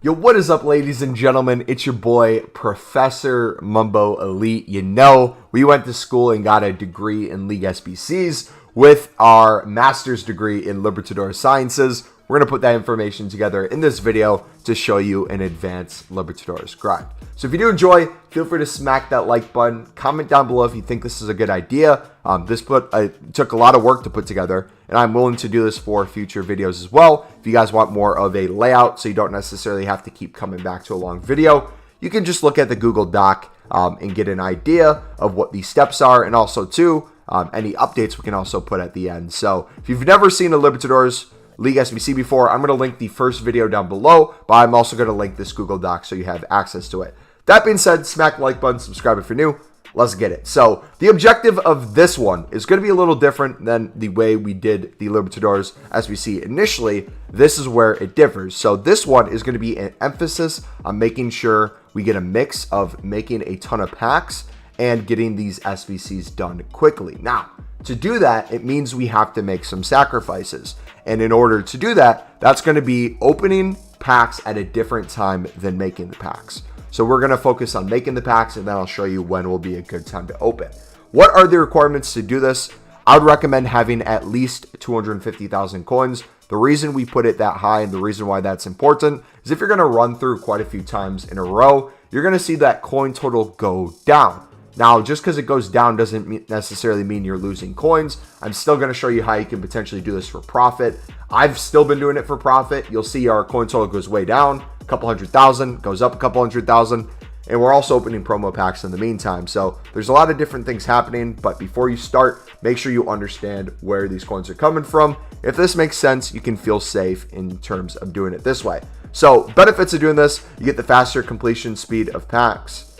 Yo, what is up, ladies and gentlemen? It's your boy, Professor MumboElite. You know, we went to school and got a degree in League SBCs with our master's degree in Libertadores Sciences. We're going to put that information together in this video to show you an advanced Libertadores grind. So if you do enjoy, feel free to smack that like button. Comment down below if you think this is a good idea. This took a lot of work to put together, and I'm willing to do this for future videos as well. If you guys want more of a layout so you don't necessarily have to keep coming back to a long video, you can just look at the Google Doc and get an idea of what these steps are, and also too, any updates we can also put at the end. So if you've never seen a Libertadores League SBC before, I'm going to link the first video down below, but I'm also going to link this Google Doc so you have access to it. That being said, smack the like button, subscribe if you're new. Let's get it. So the objective of this one is going to be a little different than the way we did the Libertadores SBC initially. This is where it differs. So this one is going to be an emphasis on making sure we get a mix of making a ton of packs and getting these SBCs done quickly. Now, to do that, it means we have to make some sacrifices. And in order to do that, that's going to be opening packs at a different time than making the packs. So we're going to focus on making the packs, and then I'll show you when will be a good time to open. What are the requirements to do this? I would recommend having at least 250,000 coins. The reason we put it that high and the reason why that's important is if you're going to run through quite a few times in a row, you're going to see that coin total go down. Now, just because it goes down doesn't necessarily mean you're losing coins. I'm still going to show you how you can potentially do this for profit. I've still been doing it for profit. You'll see our coin total goes way down, a couple 100,000, goes up a couple 100,000, and we're also opening promo packs in the meantime. So there's a lot of different things happening, but before you start, make sure you understand where these coins are coming from. If this makes sense, you can feel safe in terms of doing it this way. So benefits of doing this, you get the faster completion speed of packs.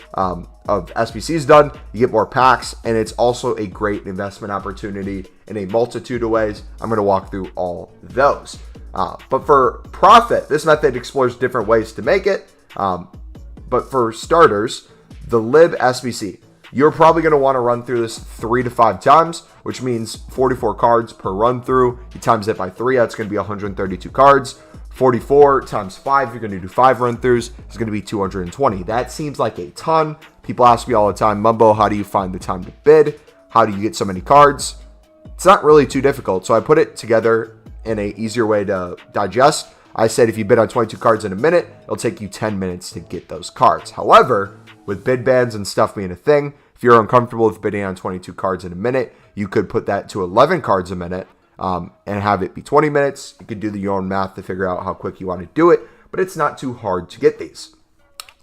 Of SBCs done, you get more packs, and it's also a great investment opportunity in a multitude of ways. I'm going to walk through all those. But for profit, this method explores different ways to make it. But for starters, the Lib SBC, you're probably going to want to run through this 3 to 5 times, which means 44 cards per run through. You times it by 3, that's going to be 132 cards. 44 times 5, you're going to do 5 run-throughs, it's going to be 220. That seems like a ton. People ask me all the time, Mumbo, how do you find the time to bid? How do you get so many cards? It's not really too difficult. So I put it together in an easier way to digest. I said if you bid on 22 cards in a minute, it'll take you 10 minutes to get those cards. However, with bid bans and stuff being a thing, if you're uncomfortable with bidding on 22 cards in a minute, you could put that to 11 cards a minute. And have it be 20 minutes. You can do your own math to figure out how quick you want to do it, but it's not too hard to get these.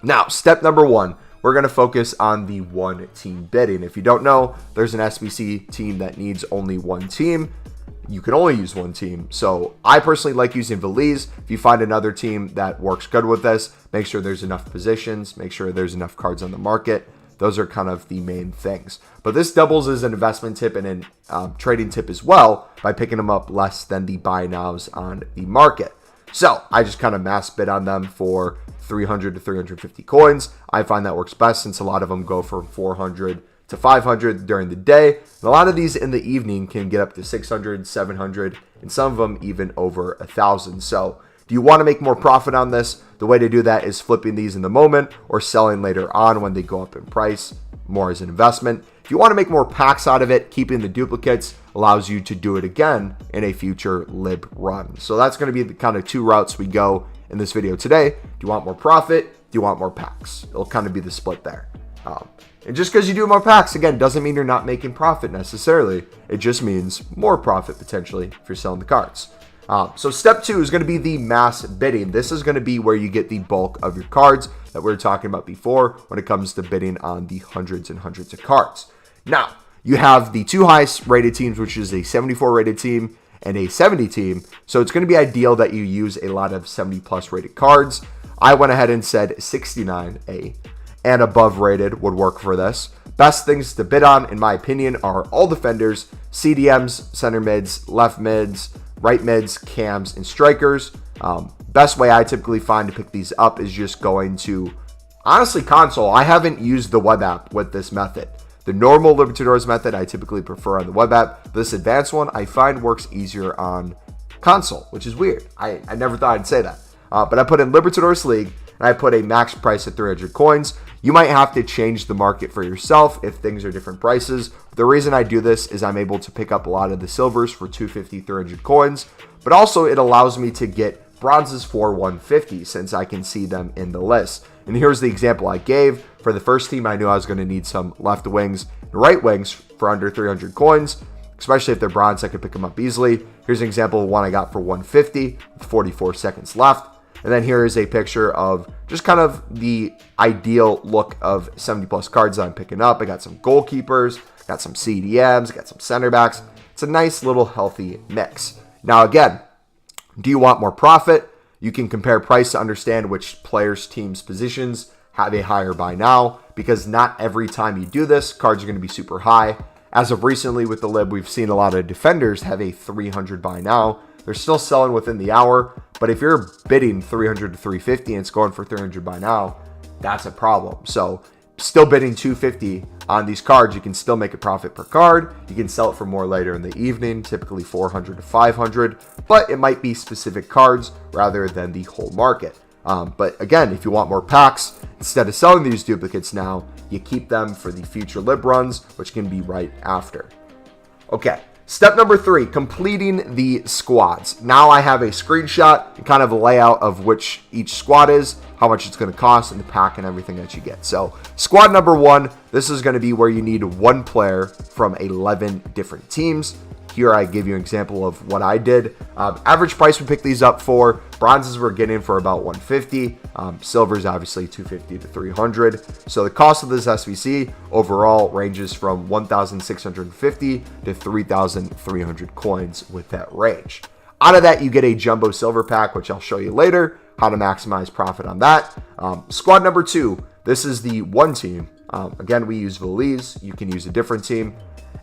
Now, step number 1, we're going to focus on the one team bidding. If you don't know, there's an SBC team that needs only one team. You can only use one team. So I personally like using Belize. If you find another team that works good with this, make sure there's enough positions, make sure there's enough cards on the market. Those are kind of the main things. But this doubles as an investment tip and a trading tip as well by picking them up less than the buy nows on the market. So I just kind of mass bid on them for 300 to 350 coins. I find that works best since a lot of them go from 400 to 500 during the day. And a lot of these in the evening can get up to 600, 700, and some of them even over 1,000. So do you want to make more profit on this? The way to do that is flipping these in the moment or selling later on when they go up in price, more as an investment. If you want to make more packs out of it, keeping the duplicates allows you to do it again in a future Lib run. So that's going to be the kind of 2 routes we go in this video today. Do you want more profit? Do you want more packs? It'll kind of be the split there. And just because you do more packs, again, doesn't mean you're not making profit necessarily. It just means more profit potentially if you're selling the cards. So step 2 is going to be the mass bidding. This is going to be where you get the bulk of your cards that we were talking about before when it comes to bidding on the hundreds and hundreds of cards. Now, you have the 2 highest rated teams, which is a 74 rated team and a 70 team. So it's going to be ideal that you use a lot of 70 plus rated cards. I went ahead and said 69A and above rated would work for this. Best things to bid on, in my opinion, are all defenders, CDMs, center mids, left mids, right mids, cams, and strikers. Best way I typically find to pick these up is just going to, honestly, console. I haven't used the web app with this method. The normal Libertadores method I typically prefer on the web app. This advanced one I find works easier on console, which is weird. I never thought I'd say that. But I put in Libertadores League, and I put a max price at 300 coins. You might have to change the market for yourself if things are different prices. The reason I do this is I'm able to pick up a lot of the silvers for 250, 300 coins, but also it allows me to get bronzes for 150 since I can see them in the list. And here's the example I gave. For the first team, I knew I was going to need some left wings and right wings for under 300 coins, especially if they're bronze, I could pick them up easily. Here's an example of one I got for 150 with 44 seconds left. And then here is a picture of just kind of the ideal look of 70 plus cards that I'm picking up. I got some goalkeepers, got some CDMs, got some center backs. It's a nice little healthy mix. Now again, do you want more profit? You can compare price to understand which players' teams' positions have a higher buy now, because not every time you do this, cards are going to be super high. As of recently with the Lib, we've seen a lot of defenders have a 300 buy now. They're still selling within the hour, but if you're bidding 300 to 350 and it's going for 300 by now, that's a problem. So still bidding 250 on these cards, you can still make a profit per card. You can sell it for more later in the evening, typically 400 to 500, but it might be specific cards rather than the whole market. But again, if you want more packs, instead of selling these duplicates now, you keep them for the future Lib runs, which can be right after. Okay. Step number 3, completing the squads. Now I have a screenshot and kind of a layout of which each squad is, how much it's going to cost, and the pack and everything that you get. So squad number 1, this is going to be where you need one player from 11 different teams. Here I give you an example of what I did. Average price we picked these up for. Bronzes we're getting for about 150. Silvers obviously 250 to 300. So the cost of this SBC overall ranges from 1,650 to 3,300 coins with that range. Out of that, you get a jumbo silver pack, which I'll show you later, how to maximize profit on that. Squad number 2, this is the one team. Again, we use Valise. You can use a different team.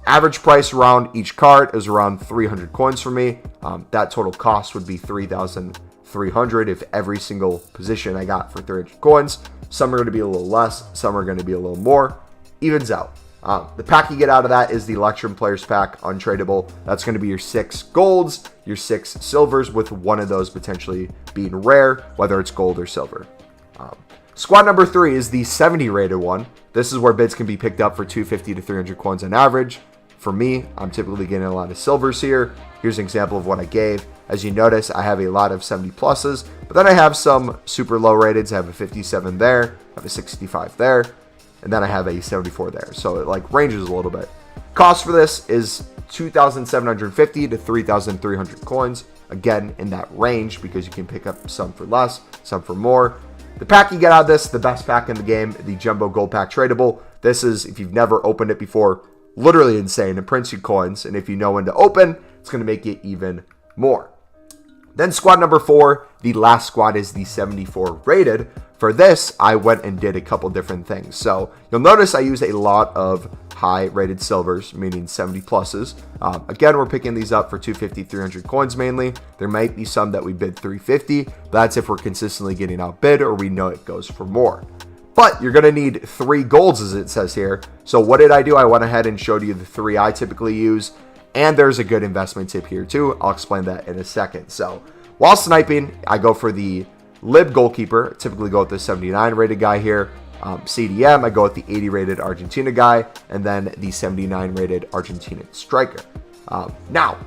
Average price around each card is around 300 coins for me. That total cost would be 3,300 if every single position I got for 300 coins. Some are going to be a little less, some are going to be a little more. Evens out. The pack you get out of that is the Electrum Players Pack, Untradeable. That's going to be your 6 golds, your 6 silvers, with one of those potentially being rare, whether it's gold or silver. Squad number 3 is the 70 rated one. This is where bids can be picked up for 250 to 300 coins on average. For me, I'm typically getting a lot of silvers here. Here's an example of what I gave. As you notice, I have a lot of 70 pluses, but then I have some super low rateds. I have a 57 there, I have a 65 there, and then I have a 74 there. So it like ranges a little bit. Cost for this is 2,750 to 3,300 coins. Again, in that range, because you can pick up some for less, some for more. The pack you get out of this, the best pack in the game, the Jumbo Gold Pack Tradable. This is, if you've never opened it before, literally insane. It prints you coins, and if you know when to open, it's going to make it even more. Then squad number 4, the last squad is the 74 rated. For this, I went and did a couple different things. So you'll notice I use a lot of high rated silvers, meaning 70 pluses. Again, we're picking these up for 250, 300 coins mainly. There might be some that we bid 350. That's if we're consistently getting outbid or we know it goes for more. But you're going to need 3 golds, as it says here. So what did I do? I went ahead and showed you the 3 I typically use. And there's a good investment tip here too. I'll explain that in a second. So while sniping, I go for the Lib goalkeeper. Typically go with the 79 rated guy here. CDM, I go with the 80 rated Argentina guy. And then the 79 rated Argentinian striker. Now,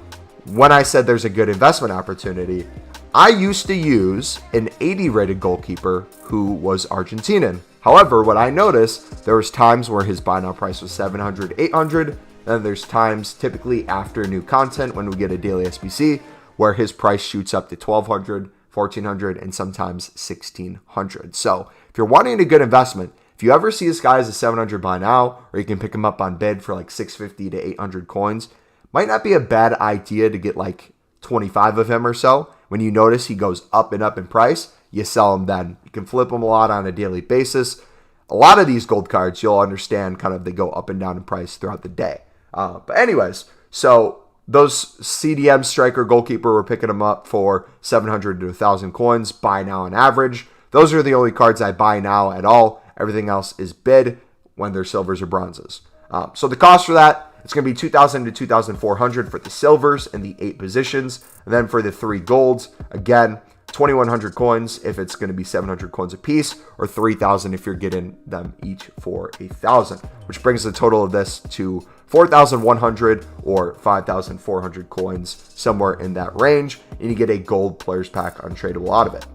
when I said there's a good investment opportunity, I used to use an 80 rated goalkeeper who was Argentinian. However, what I noticed, there was times where his buy now price was 700, 800. Then there's times, typically after new content, when we get a daily SBC, where his price shoots up to 1,200, 1,400, and sometimes 1,600. So if you're wanting a good investment, if you ever see this guy as a 700 buy now, or you can pick him up on bid for like 650 to 800 coins, might not be a bad idea to get like 25 of him or so. When you notice he goes up and up in price, you sell him then. You can flip him a lot on a daily basis. A lot of these gold cards, you'll understand kind of they go up and down in price throughout the day. But anyways, so those CDM striker goalkeeper, we're picking them up for 700 to 1,000 coins, buy now on average. Those are the only cards I buy now at all. Everything else is bid when they're silvers or bronzes. So the cost for that, it's going to be 2,000 to 2,400 for the silvers and the 8 positions. And then for the 3 golds, again, 2,100 coins if it's going to be 700 coins a piece, or 3,000 if you're getting them each for 1,000, which brings the total of this to 4,100 or 5,400 coins, somewhere in that range, and you get a gold players pack untradeable out of it.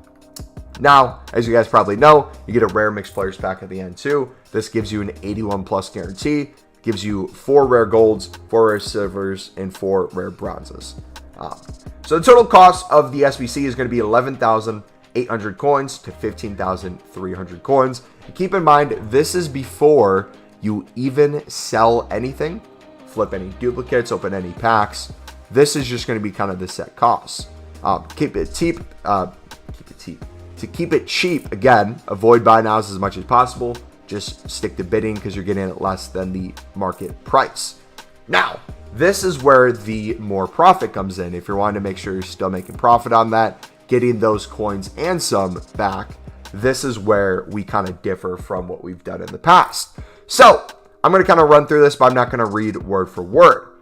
Now, as you guys probably know, you get a rare mixed players pack at the end too. This gives you an 81 plus guarantee, gives you 4 rare golds, 4 rare silvers, and 4 rare bronzes. So the total cost of the SBC is going to be 11,800 coins to 15,300 coins. And keep in mind, this is before you even sell anything, flip any duplicates, open any packs. This is just going to be kind of the set cost. Keep it cheap. To keep it cheap, again, avoid buy nows as much as possible. Just stick to bidding because you're getting it less than the market price. Now, this is where the more profit comes in. If you're wanting to make sure you're still making profit on that, getting those coins and some back, this is where we kind of differ from what we've done in the past. So I'm going to kind of run through this, but I'm not going to read word for word.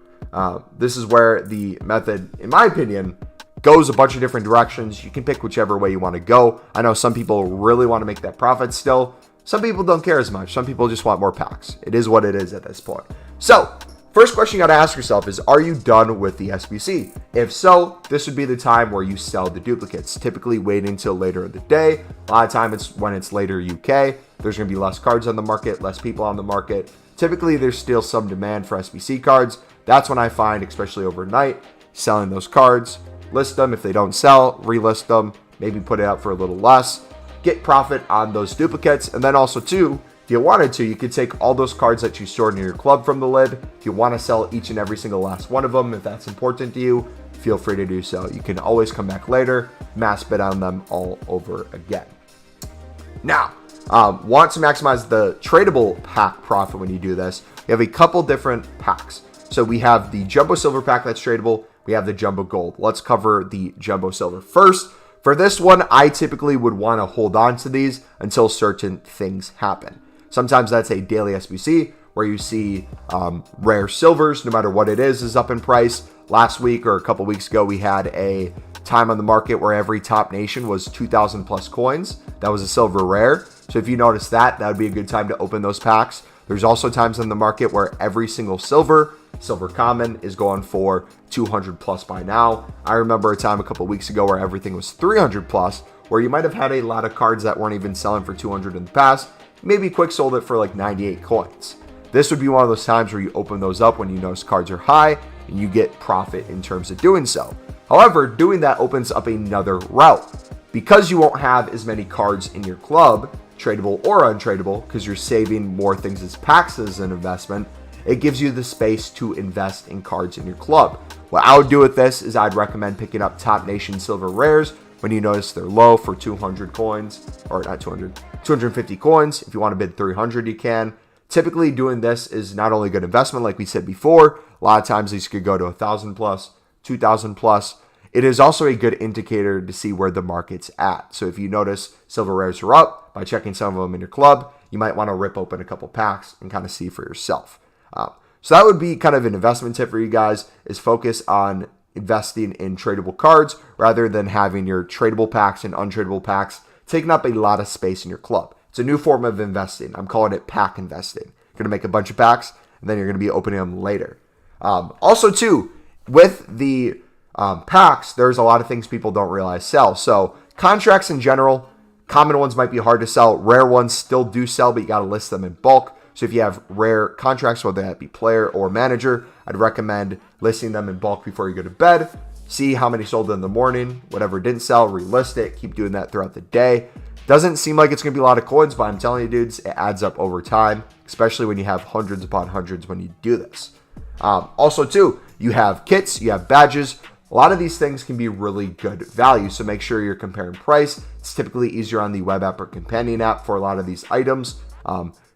This is where the method, in my opinion, goes a bunch of different directions. You can pick whichever way you want to go. I know some people really want to make that profit still. Some people don't care as much. Some people just want more packs. It is what it is at this point. So first question you got to ask yourself is, are you done with the SBC? If so, this would be the time where you sell the duplicates, typically waiting until later in the day. A lot of time it's when it's later UK. There's going to be less cards on the market, less people on the market. Typically, there's still some demand for SBC cards. That's when I find, especially overnight, selling those cards. List them. If they don't sell, relist them, maybe put it out for a little less, get profit on those duplicates. And then also too, if you wanted to, you could take all those cards that you stored in your club from the lid. If you want to sell each and every single last one of them, if that's important to you, feel free to do so. You can always come back later, mass bid on them all over again. Now, want to maximize the tradable pack profit when you do this, we have a couple different packs. So we have the Jumbo Silver pack that's tradable. We have the Jumbo Gold. Let's cover the Jumbo Silver first. For this one, I typically would want to hold on to these until certain things happen. Sometimes that's a daily SBC where you see rare silvers, no matter what it is up in price. Last week or a couple weeks ago, we had a time on the market where every top nation was 2,000 plus coins. That was a silver rare. So if you notice that, that would be a good time to open those packs. There's also times in the market where every single silver common is going for 200 plus by now. I remember a time a couple weeks ago where everything was 300 plus, where you might have had a lot of cards that weren't even selling for 200 in the past. Maybe quick sold it for like 98 coins. This would be one of those times where you open those up when you notice cards are high and you get profit in terms of doing so. However, doing that opens up another route. Because you won't have as many cards in your club, tradable or untradeable, because you're saving more things as packs as an investment, it gives you the space to invest in cards in your club. What I would do with this is I'd recommend picking up top nation silver rares when you notice they're low for 200 coins, or not 200, 250 coins. If you want to bid 300, you can. Typically doing this is not only a good investment, like we said before, a lot of times these could go to 1,000 plus, 2,000 plus. It is also a good indicator to see where the market's at. So if you notice silver rares are up by checking some of them in your club, you might want to rip open a couple packs and kind of see for yourself. So that would be kind of an investment tip for you guys, is focus on investing in tradable cards rather than having your tradable packs and untradeable packs taking up a lot of space in your club. It's a new form of investing. I'm calling it pack investing. You're going to make a bunch of packs and then you're going to be opening them later. Also too, with the packs, there's a lot of things people don't realize sell. So contracts in general, common ones might be hard to sell. Rare ones still do sell, but you got to list them in bulk. So if you have rare contracts, whether that be player or manager, I'd recommend listing them in bulk before you go to bed. See how many sold in the morning. Whatever didn't sell, relist it. Keep doing that throughout the day. Doesn't seem like it's going to be a lot of coins, but I'm telling you, dudes, it adds up over time, especially when you have hundreds upon hundreds when you do this. Also, too, you have kits, you have badges. A lot of these things can be really good value, so make sure you're comparing price. It's typically easier on the web app or companion app for a lot of these items.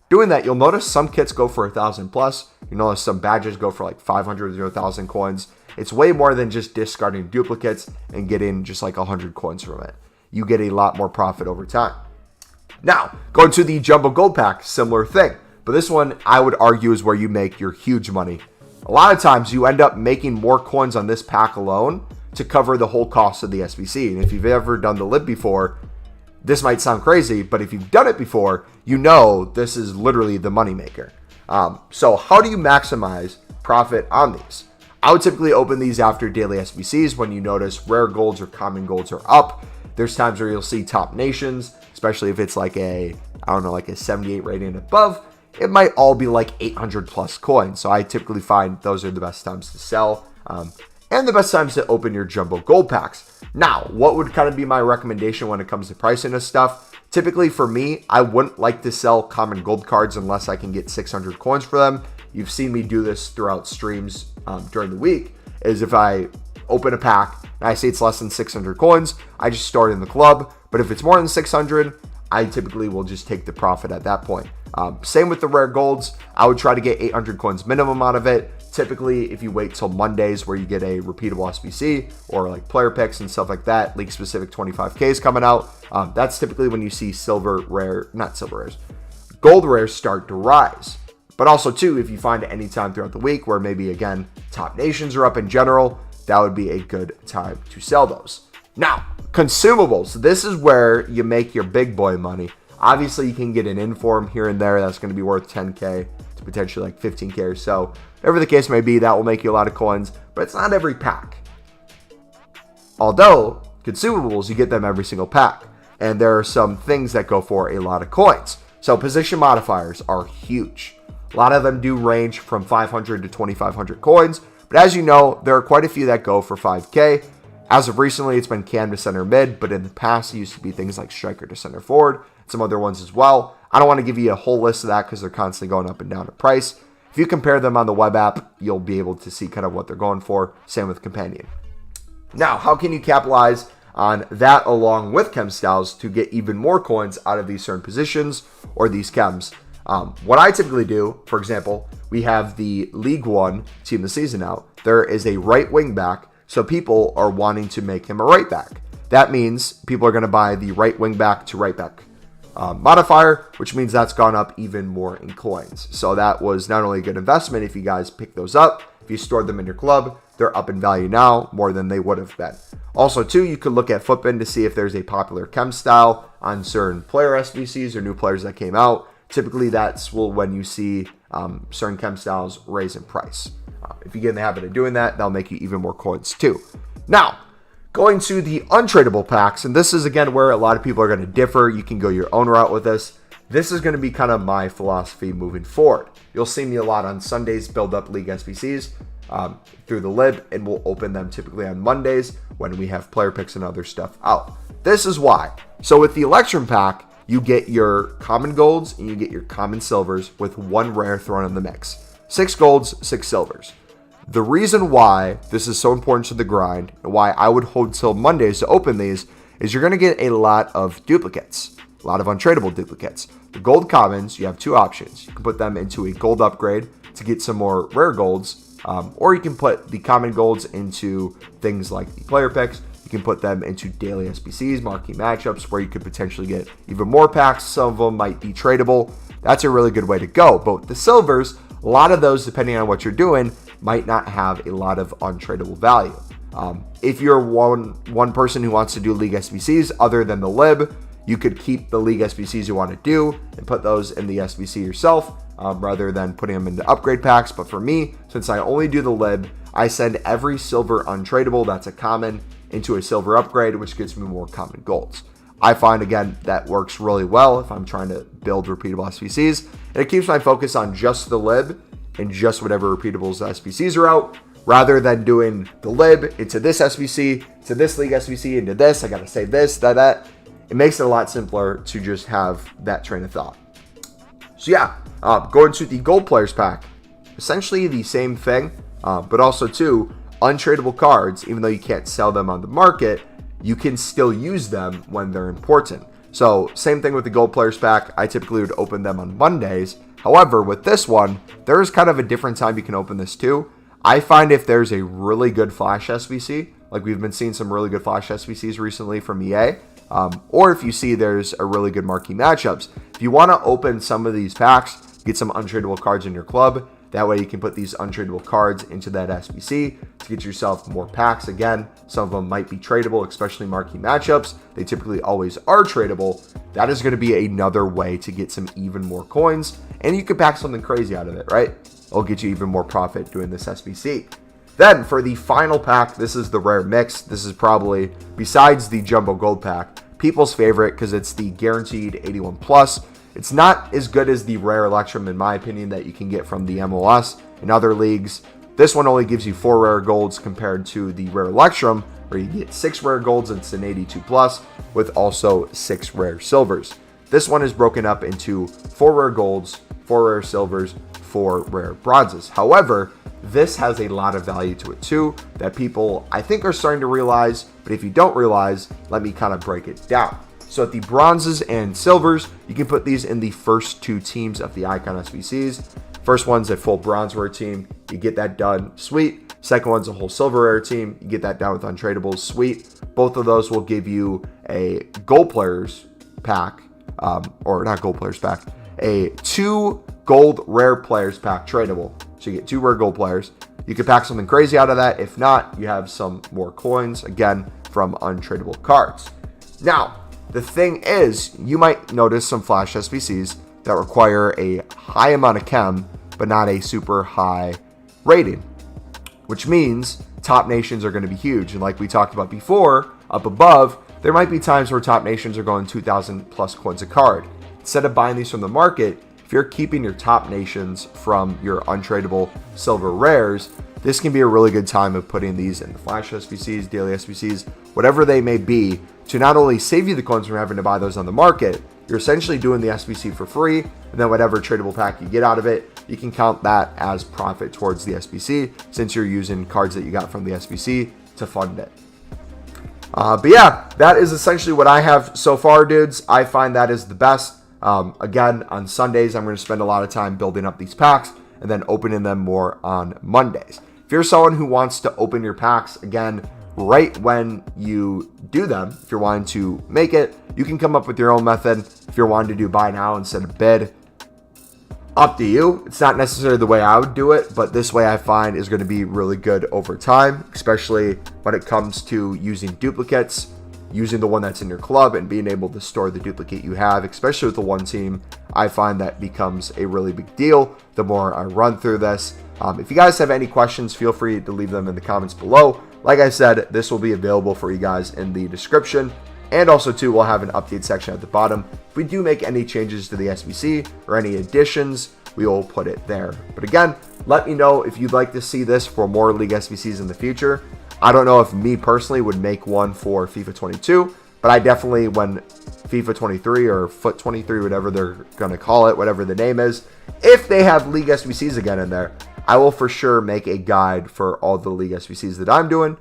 Doing that, you'll notice some kits go for 1,000 plus. You notice some badges go for like 500 or 1,000 coins. It's way more than just discarding duplicates and getting just like 100 coins from it. You get a lot more profit over time. Now, going to the Jumbo Gold pack, similar thing. But this one, I would argue, is where you make your huge money. A lot of times, you end up making more coins on this pack alone to cover the whole cost of the SBC. And if you've ever done the lib before, this might sound crazy, but if you've done it before, you know this is literally the moneymaker. So how do you maximize profit on these? I would typically open these after daily SBCs when you notice rare golds or common golds are up. There's times where you'll see top nations, especially if it's like a 78 rating and above. It might all be like 800 plus coins. So I typically find those are the best times to sell and the best times to open your jumbo gold packs. Now, what would kind of be my recommendation when it comes to pricing this stuff? Typically for me, I wouldn't like to sell common gold cards unless I can get 600 coins for them. You've seen me do this throughout streams during the week, is if I open a pack and I say it's less than 600 coins, I just store it in the club. But if it's more than 600, I typically will just take the profit at that point. Same with the rare golds. I would try to get 800 coins minimum out of it. Typically, if you wait till Mondays where you get a repeatable SBC or like player picks and stuff like that, league specific 25Ks coming out, that's typically when you see gold rares start to rise. But also too, if you find it any time throughout the week where maybe again, top nations are up in general, that would be a good time to sell those. Now, consumables. This is where you make your big boy money. Obviously, you can get an inform here and there that's going to be worth 10K to potentially like 15K or so. Whatever the case may be, that will make you a lot of coins, but it's not every pack. Although, consumables, you get them every single pack. And there are some things that go for a lot of coins. So position modifiers are huge. A lot of them do range from 500 to 2,500 coins. But as you know, there are quite a few that go for 5K. As of recently, it's been cam to center mid, but in the past, it used to be things like striker to center forward, some other ones as well. I don't want to give you a whole list of that because they're constantly going up and down in price. If you compare them on the web app, you'll be able to see kind of what they're going for. Same with companion. Now, how can you capitalize on that along with chem styles to get even more coins out of these certain positions or these chems? What I typically do, for example, we have the League One team of the season out. There is a right wing back, so people are wanting to make him a right back. That means people are going to buy the right wing back to right back modifier, which means that's gone up even more in coins. So that was not only a good investment if you guys pick those up, if you stored them in your club, they're up in value now more than they would have been. Also, too, you could look at Footbin to see if there's a popular chem style on certain player SBCs or new players that came out. Typically, that's when you see certain chem styles raise in price. If you get in the habit of doing that, that'll make you even more coins too. Now, going to the untradeable packs, and this is again where a lot of people are going to differ. You can go your own route with this. This is going to be kind of my philosophy moving forward. You'll see me a lot on Sundays build up league SBCs through the lib, and we'll open them typically on Mondays when we have player picks and other stuff out. This is why. So with the election pack, you get your common golds and you get your common silvers with one rare thrown in the mix. 6 golds, 6 silvers. The reason why this is so important to the grind and why I would hold till Mondays to open these is you're going to get a lot of duplicates, a lot of untradeable duplicates. The gold commons, you have 2 options. You can put them into a gold upgrade to get some more rare golds, or you can put the common golds into things like the player picks. You can put them into daily SBCs, marquee matchups, where you could potentially get even more packs. Some of them might be tradable. That's a really good way to go. But with the silvers, a lot of those, depending on what you're doing, might not have a lot of untradeable value. If you're one person who wants to do league SBCs other than the lib, you could keep the league SBCs you want to do and put those in the SBC yourself rather than putting them into upgrade packs. But for me, since I only do the lib, I send every silver untradeable that's a common into a silver upgrade, which gets me more common golds. I find, again, that works really well if I'm trying to build repeatable SBCs. And it keeps my focus on just the lib and just whatever repeatables SBCs are out, rather than doing the lib into this SBC, to this league SBC, into this. I got to save this, that. It makes it a lot simpler to just have that train of thought. So yeah, going to the gold players pack, essentially the same thing, but also too, untradeable cards, even though you can't sell them on the market, you can still use them when they're important. So same thing with the gold players pack. I typically would open them on Mondays. However, with this one, there is kind of a different time you can open this too. I find if there's a really good flash SBC, like we've been seeing some really good flash SBCs recently from EA, or if you see there's a really good marquee matchups, if you want to open some of these packs, get some untradeable cards in your club, That way you can put these untradeable cards into that SBC to get yourself more packs. Again, some of them might be tradable, especially marquee matchups. They typically always are tradable. That is going to be another way to get some even more coins, and you can pack something crazy out of it, right? It'll get you even more profit doing this SBC. Then for the final pack, this is the rare mix. This is probably, besides the jumbo gold pack, people's favorite because it's the guaranteed 81 plus. It's not as good as the rare Electrum, in my opinion, that you can get from the MLS and other leagues. This one only gives you 4 rare golds compared to the rare Electrum, where you get 6 rare golds and it's an 82 plus with also 6 rare silvers. This one is broken up into 4 rare golds, 4 rare silvers, 4 rare bronzes. However, this has a lot of value to it too that people, I think, are starting to realize. But if you don't realize, let me kind of break it down. So at the bronzes and silvers, you can put these in the first 2 teams of the Icon SBCs. First one's a full bronze rare team. You get that done, sweet. Second one's a whole silver rare team. You get that done with untradables, sweet. Both of those will give you a gold players pack, or not gold players pack, a 2 gold rare players pack tradable. So you get 2 rare gold players. You can pack something crazy out of that. If not, you have some more coins, again, from untradeable cards. Now, the thing is, you might notice some flash SBCs that require a high amount of chem, but not a super high rating, which means top nations are going to be huge. And like we talked about before, up above, there might be times where top nations are going 2,000 plus coins a card. Instead of buying these from the market, if you're keeping your top nations from your untradeable silver rares, this can be a really good time of putting these in the flash SBCs, daily SBCs, whatever they may be, to not only save you the coins from having to buy those on the market, you're essentially doing the SBC for free, and then whatever tradable pack you get out of it, you can count that as profit towards the SBC since you're using cards that you got from the SBC to fund it. But yeah, that is essentially what I have so far, dudes. I find that is the best. Again, on Sundays, I'm going to spend a lot of time building up these packs and then opening them more on Mondays. If you're someone who wants to open your packs, again, right when you do them, if you're wanting to make it, you can come up with your own method. If you're wanting to do buy now instead of bid, up to you. It's not necessarily the way I would do it, but this way I find is going to be really good over time, especially when it comes to using duplicates, using the one that's in your club and being able to store the duplicate you have, especially with the one team. I find that becomes a really big deal the more I run through this. If you guys have any questions, feel free to leave them in the comments below. Like I said, this will be available for you guys in the description. And also, too, we'll have an update section at the bottom. If we do make any changes to the SBC or any additions, we will put it there. But again, let me know if you'd like to see this for more League SBCs in the future. I don't know if me personally would make one for FIFA 22, but I definitely, when FIFA 23 or Foot 23, whatever they're going to call it, whatever the name is, if they have League SBCs again in there, I will for sure make a guide for all the League SBCs that I'm doing.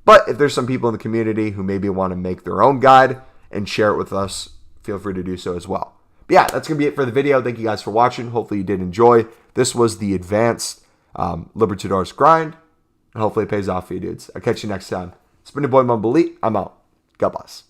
But if there's some people in the community who maybe want to make their own guide and share it with us, feel free to do so as well. But yeah, that's going to be it for the video. Thank you guys for watching. Hopefully you did enjoy. This was the advanced Libertadores Grind. And hopefully it pays off for you dudes. I'll catch you next time. It's been your boy MumboElite. I'm out. God bless.